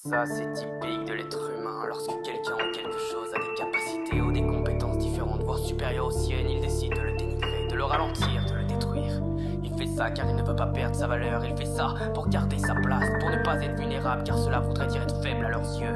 Ça, c'est typique de l'être humain. Lorsque quelqu'un ou quelque chose a des capacités ou des compétences différentes, voire supérieures aux siennes, il décide de le dénigrer, de le ralentir, de le détruire. Il fait ça car il ne veut pas perdre sa valeur. Il fait ça pour garder sa place, pour ne pas être vulnérable, car cela voudrait dire être faible à leurs yeux.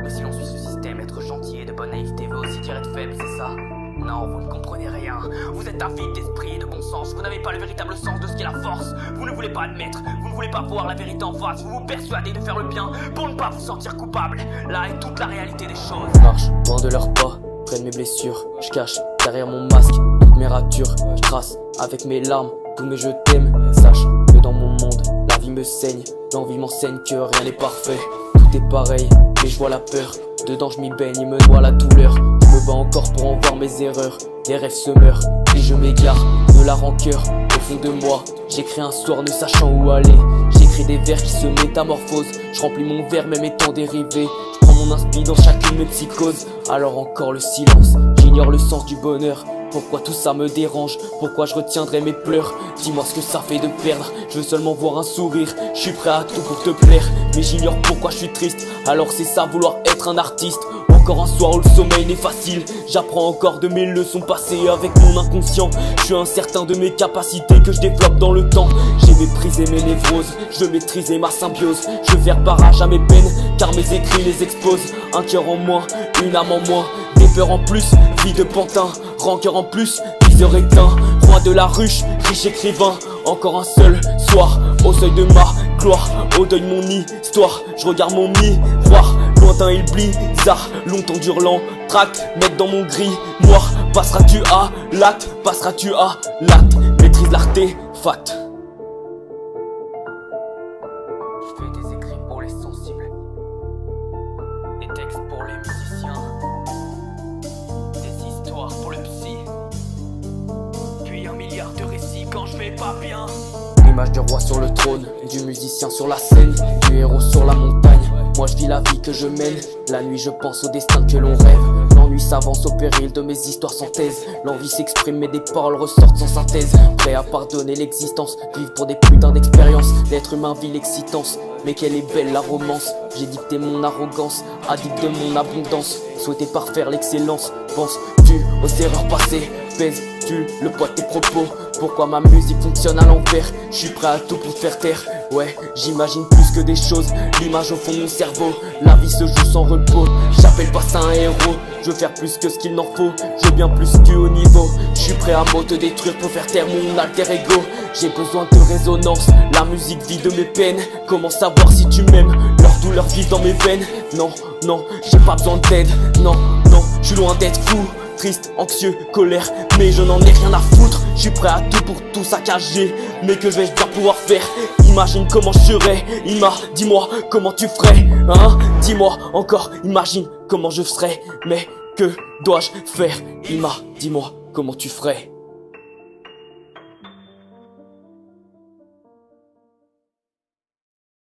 Mais si l'on suit ce système, être gentil et de bonne naïveté veut aussi dire être faible, c'est ça? Non, vous ne comprenez rien. Vous êtes avide d'esprit et de bon sens. Vous n'avez pas le véritable sens de ce qu'est la force. Vous ne voulez pas admettre, vous ne voulez pas voir la vérité en face. Vous vous persuadez de faire le bien pour ne pas vous sentir coupable. Là est toute la réalité des choses. Je marche loin de leurs pas, près de mes blessures. Je cache derrière mon masque toutes mes ratures. Je trace avec mes larmes tous mes je t'aime. Sache que dans mon monde, la vie me saigne. L'envie m'enseigne que rien n'est parfait. Tout est pareil, mais je vois la peur. Dedans je m'y baigne, il me noie la douleur. Je me bats encore pour en voir mes erreurs. Les rêves se meurent, et je m'égare de la rancœur au fond de moi. J'écris un soir ne sachant où aller. J'écris des vers qui se métamorphosent. Je remplis mon verre même étant dérivé. Je prends mon inspi dans chacune de mes psychoses. Alors encore le silence, j'ignore le sens du bonheur. Pourquoi tout ça me dérange? Pourquoi je retiendrai mes pleurs? Dis-moi ce que ça fait de perdre. Je veux seulement voir un sourire. Je suis prêt à tout pour te plaire, mais j'ignore pourquoi je suis triste. Alors c'est ça vouloir être un artiste. Encore un soir où le sommeil n'est facile. J'apprends encore de mes leçons passées avec mon inconscient. Je suis incertain de mes capacités que je développe dans le temps. J'ai méprisé mes névroses, je veux maîtriser ma symbiose. Je veux faire barrage à mes peines, car mes écrits les exposent. Un cœur en moins, une âme en moins. Des peurs en plus, vie de pantin. Rancœur en plus, viseur éteint. Roi de la ruche, riche écrivain. Encore un seul soir, au seuil de ma gloire. Au deuil de mon histoire, je regarde mon miroir. Lointain il blizzard, longtemps hurlant. Trac, mettre dans mon gris noir. Passeras-tu à l'acte? Passeras-tu à l'acte? Maîtrise l'artefact. Je fais des écrits pour les sensibles, des textes pour les musiciens, des histoires pour le psy, puis un milliard de récits quand je vais pas bien. L'image du roi sur le trône, du musicien sur la scène, du héros sur la montagne. Moi je vis la vie que je mène. La nuit je pense au destin que l'on rêve. L'ennui s'avance au péril de mes histoires sans thèse. L'envie s'exprime mais des paroles ressortent sans synthèse. Prêt à pardonner l'existence, vivre pour des putains d'expériences. L'être humain vit l'excitance, mais quelle est belle la romance. J'ai dicté mon arrogance, addict de mon abondance. Souhaité parfaire l'excellence. Penses-tu aux erreurs passées? Pèses-tu le poids de tes propos? Pourquoi ma musique fonctionne à l'envers? Je suis prêt à tout pour te faire taire. Ouais, j'imagine plus que des choses. L'image au fond de mon cerveau. La vie se joue sans repos. J'appelle pas ça un héros. Je veux faire plus que ce qu'il n'en faut. Je veux bien plus du haut niveau. Je suis prêt à m'auto-détruire pour faire taire mon alter ego. J'ai besoin de résonance. La musique vit de mes peines. Comment savoir si tu m'aimes? Leurs douleurs vivent dans mes veines. Non, non, j'ai pas besoin d'aide. Non, non, je suis loin d'être fou. Triste, anxieux, colère, mais je n'en ai rien à foutre. Je suis prêt à tout pour tout saccager. Mais que vais-je bien pouvoir faire? Imagine comment je serais. Dis-moi comment tu ferais, hein? Dis-moi encore, imagine comment je serais. Mais que dois-je faire? Dis-moi comment tu ferais.